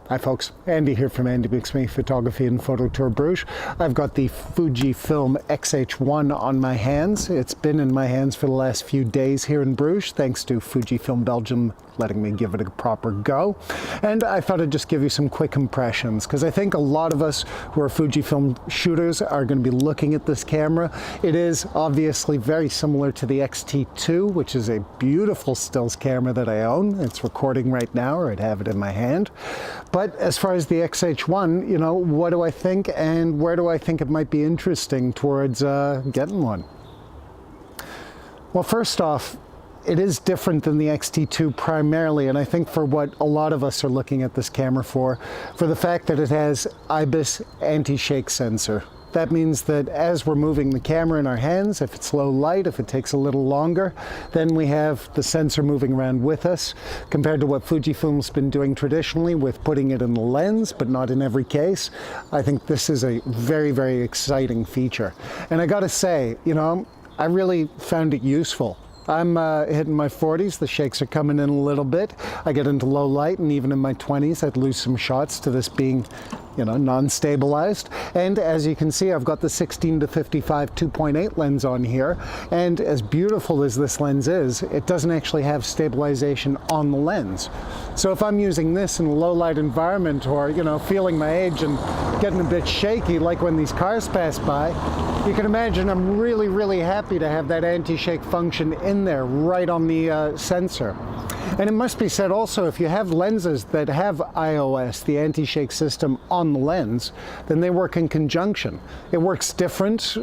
Hi folks, Andy here from Andy Makes Me Photography and Photo Tour Bruges. I've got the Fujifilm XH1 on my hands. It's been in my hands for the last few days here in Bruges, thanks to Fujifilm Belgium letting me give it a proper go. And I thought I'd just give you some quick impressions, because I think a lot of us who are Fujifilm shooters are going to be looking at this camera. It is obviously very similar to the X-T2, which is a beautiful stills camera that I own. It's recording right now, or I'd have it in my hand. But as far as the XH1, you know, what do I think and where do I think it might be interesting towards getting one? Well, first off, it is different than the X-T2 primarily, and I think for what a lot of us are looking at this camera for the fact that it has IBIS anti-shake sensor. That means that as we're moving the camera in our hands, if it's low light, if it takes a little longer, then we have the sensor moving around with us, compared to what Fujifilm's been doing traditionally with putting it in the lens, but not in every case. I think this is a very, very exciting feature. And I gotta say, you know, I really found it useful. I'm hitting my 40s, the shakes are coming in a little bit. I get into low light, and even in my 20s, I'd lose some shots to this being, you know, non-stabilized. And as you can see, I've got the 16 to 55 2.8 lens on here. And as beautiful as this lens is, it doesn't actually have stabilization on the lens. So if I'm using this in a low light environment, or, you know, feeling my age and getting a bit shaky, like when these cars pass by, you can imagine I'm really, really happy to have that anti-shake function in there right on the sensor. And it must be said also, if you have lenses that have iOS, the anti-shake system, on the lens, then they work in conjunction. It works different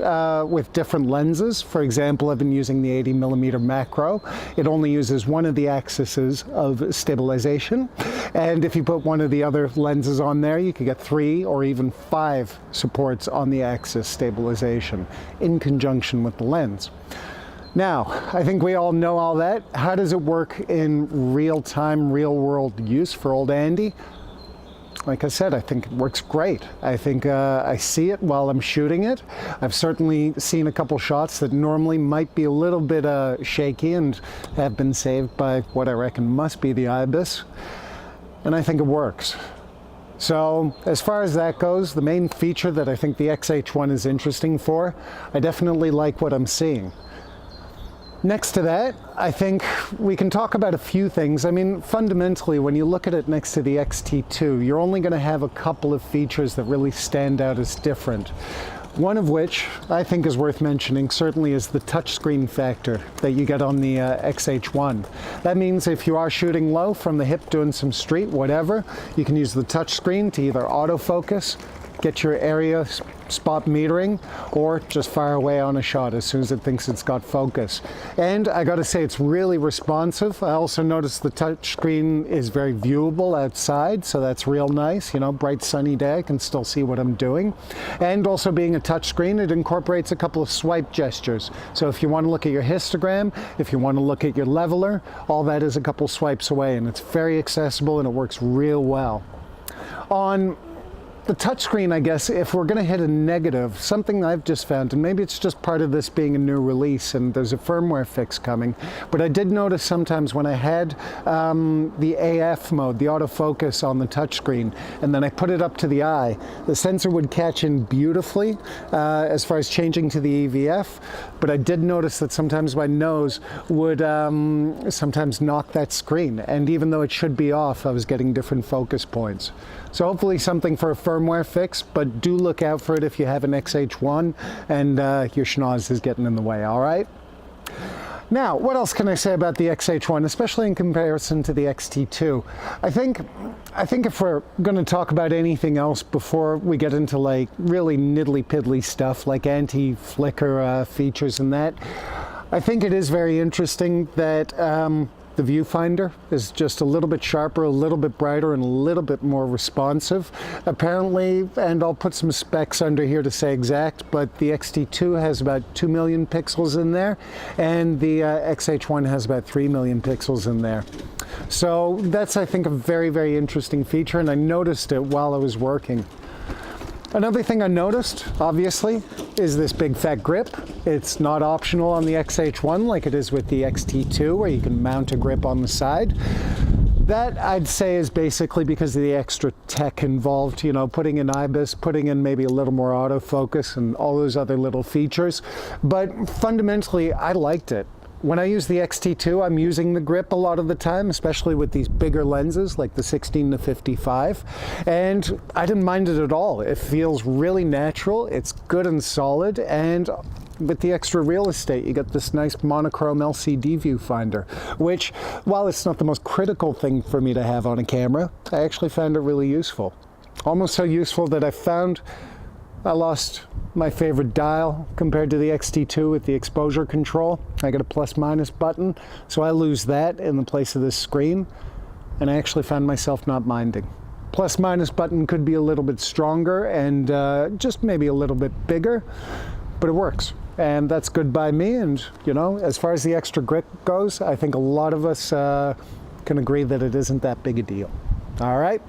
with different lenses. For example, I've been using the 80mm macro. It only uses one of the axes of stabilization. And if you put one of the other lenses on there, you could get 3 or even 5 supports on the axis stabilization in conjunction with the lens. Now, I think we all know all that. How does it work in real-time, real-world use for old Andy? Like I said, I think it works great. I think I see it while I'm shooting it. I've certainly seen a couple shots that normally might be a little bit shaky and have been saved by what I reckon must be the IBIS. And I think it works. So as far as that goes, the main feature that I think the XH1 is interesting for, I definitely like what I'm seeing. Next to that, I think we can talk about a few things. I mean, fundamentally, when you look at it next to the X-T2, you're only going to have a couple of features that really stand out as different. One of which I think is worth mentioning certainly is the touchscreen factor that you get on the XH1. That means if you are shooting low from the hip, doing some street, whatever, you can use the touchscreen to either autofocus, get your area spot metering, or just fire away on a shot as soon as it thinks it's got focus. And I gotta say, it's really responsive. I also noticed the touchscreen is very viewable outside, so that's real nice. You know, bright sunny day, I can still see what I'm doing. And also being a touchscreen, it incorporates a couple of swipe gestures. So if you want to look at your histogram, if you want to look at your leveler, all that is a couple swipes away, and it's very accessible and it works real well. On the touchscreen, I guess, if we're going to hit a negative, something I've just found, and maybe it's just part of this being a new release and there's a firmware fix coming, but I did notice sometimes when I had the AF mode, the autofocus on the touchscreen, and then I put it up to the eye, the sensor would catch in beautifully as far as changing to the EVF, but I did notice that sometimes my nose would sometimes knock that screen, and even though it should be off, I was getting different focus points. So hopefully something for a firmware fix, but do look out for it if you have an XH1 and your schnoz is getting in the way, all right? Now, what else can I say about the XH1, especially in comparison to the X-T2? I think if we're going to talk about anything else before we get into like really niddly-piddly stuff like anti-flicker features and that, I think it is very interesting that the viewfinder is just a little bit sharper, a little bit brighter, and a little bit more responsive. Apparently, and I'll put some specs under here to say exact, but the X-T2 has about 2 million pixels in there, and the XH1 has about 3 million pixels in there. So that's, I think, a very, very interesting feature, and I noticed it while I was working. Another thing I noticed, obviously, is this big fat grip. It's not optional on the XH1 like it is with the X-T2, where you can mount a grip on the side. That, I'd say, is basically because of the extra tech involved, you know, putting in IBIS, putting in maybe a little more autofocus and all those other little features. But fundamentally, I liked it. When I use the X-T2, I'm using the grip a lot of the time, especially with these bigger lenses like the 16 to 55, and I didn't mind it at all. It feels really natural, it's good and solid, and with the extra real estate, you get this nice monochrome LCD viewfinder, which, while it's not the most critical thing for me to have on a camera, I actually found it really useful. Almost so useful that I found I lost my favorite dial compared to the X-T2 with the exposure control. I got a plus-minus button, so I lose that in the place of this screen, and I actually found myself not minding. Plus-minus button could be a little bit stronger and just maybe a little bit bigger, but it works. And that's good by me, and you know, as far as the extra grip goes, I think a lot of us can agree that it isn't that big a deal. All right?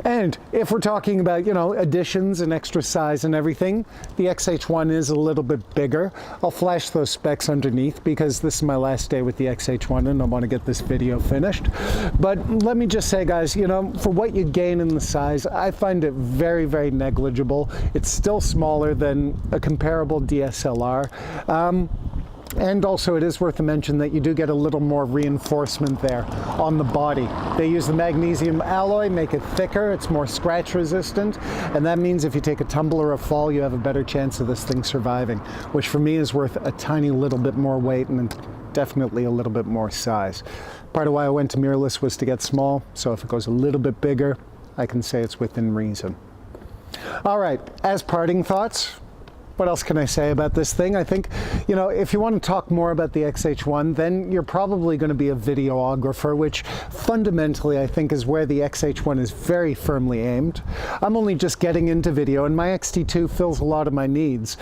And if we're talking about, you know, additions and extra size and everything, the XH1 is a little bit bigger. I'll flash those specs underneath because this is my last day with the XH1 and I want to get this video finished. But let me just say, guys, you know, for what you gain in the size, I find it very, very negligible. It's still smaller than a comparable DSLR. And also it is worth a mention that you do get a little more reinforcement there on the body. They use the magnesium alloy, make it thicker, it's more scratch resistant, and that means if you take a tumble or a fall, you have a better chance of this thing surviving, which for me is worth a tiny little bit more weight and definitely a little bit more size. Part of why I went to mirrorless was to get small, so if it goes a little bit bigger, I can say it's within reason. All right, as parting thoughts, what else can I say about this thing? I think, you know, if you want to talk more about the XH1, then you're probably going to be a videographer, which fundamentally I think is where the XH1 is very firmly aimed. I'm only just getting into video, and my X-T2 fills a lot of my needs.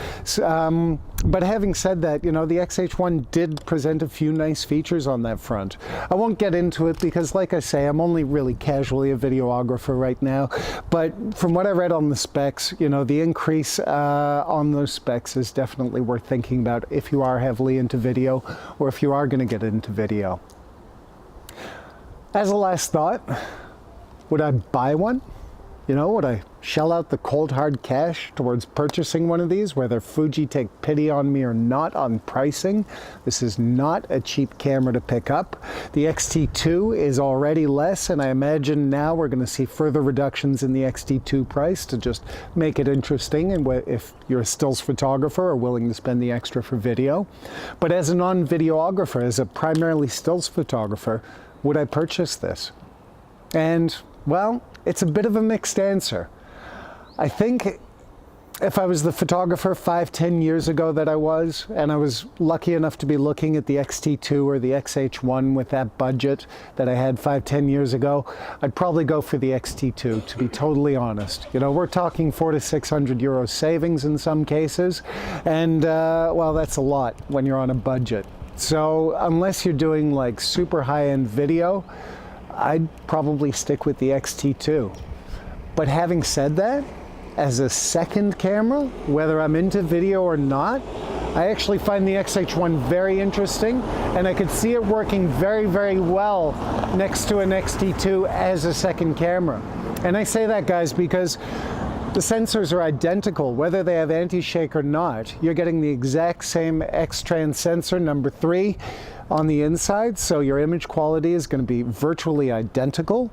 But having said that, you know, the XH1 did present a few nice features on that front. I won't get into it because, like I say, I'm only really casually a videographer right now. But from what I read on the specs, you know, the increase on those specs is definitely worth thinking about if you are heavily into video or if you are going to get into video. As a last thought, would I buy one? You know, would I shell out the cold hard cash towards purchasing one of these, whether Fuji take pity on me or not on pricing? This is not a cheap camera to pick up. The X-T2 is already less, and I imagine now we're going to see further reductions in the X-T2 price to just make it interesting, and if you're a stills photographer or willing to spend the extra for video. But as a non-videographer, as a primarily stills photographer, would I purchase this? And, well, it's a bit of a mixed answer. I think if I was the photographer 5-10 years ago that I was, and I was lucky enough to be looking at the X-T2 or the XH1 with that budget that I had 5-10 years ago, I'd probably go for the X-T2, to be totally honest. You know, we're talking 400 to 600 euro savings in some cases, and well, that's a lot when you're on a budget. So unless you're doing like super high-end video, I'd probably stick with the X-T2. But having said that, as a second camera, whether I'm into video or not, I actually find the XH1 very interesting, and I could see it working very, very well next to an X-T2 as a second camera. And I say that, guys, because the sensors are identical, whether they have anti-shake or not. You're getting the exact same X-Trans sensor, number 3, on the inside, so your image quality is going to be virtually identical.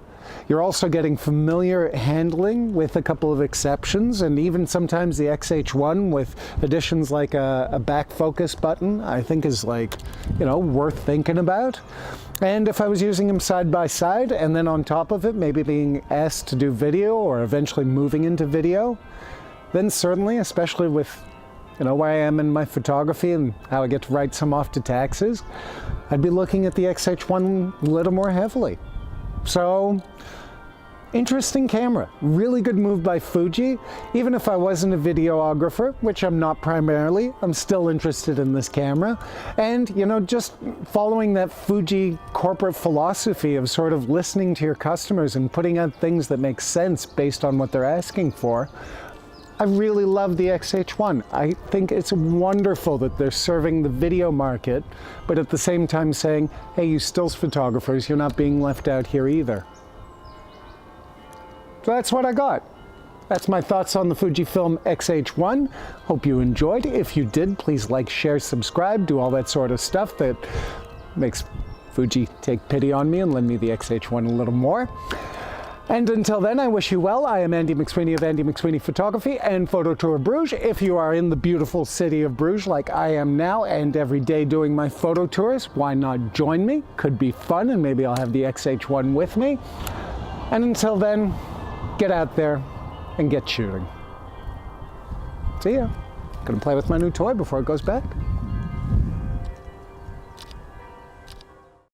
You're also getting familiar handling with a couple of exceptions, and even sometimes the XH1 with additions like a back focus button, I think is, like, you know, worth thinking about. And if I was using them side by side, and then on top of it maybe being asked to do video or eventually moving into video, then certainly, especially with, you know, where I am in my photography and how I get to write some off to taxes, I'd be looking at the XH1 a little more heavily. So, interesting camera. Really good move by Fuji. Even if I wasn't a videographer, which I'm not primarily, I'm still interested in this camera. And, you know, just following that Fuji corporate philosophy of sort of listening to your customers and putting out things that make sense based on what they're asking for, I really love the XH1. I think it's wonderful that they're serving the video market, but at the same time saying, hey, you stills photographers, you're not being left out here either. So that's what I got. That's my thoughts on the Fujifilm XH1. Hope you enjoyed. If you did, please like, share, subscribe, do all that sort of stuff that makes Fuji take pity on me and lend me the XH1 a little more. And until then, I wish you well. I am Andy McSweeney of Andy McSweeney Photography and Photo Tour Brugge. If you are in the beautiful city of Brugge like I am now and every day doing my photo tours, why not join me? Could be fun, and maybe I'll have the XH1 with me. And until then, get out there and get shooting. See ya. Gonna play with my new toy before it goes back.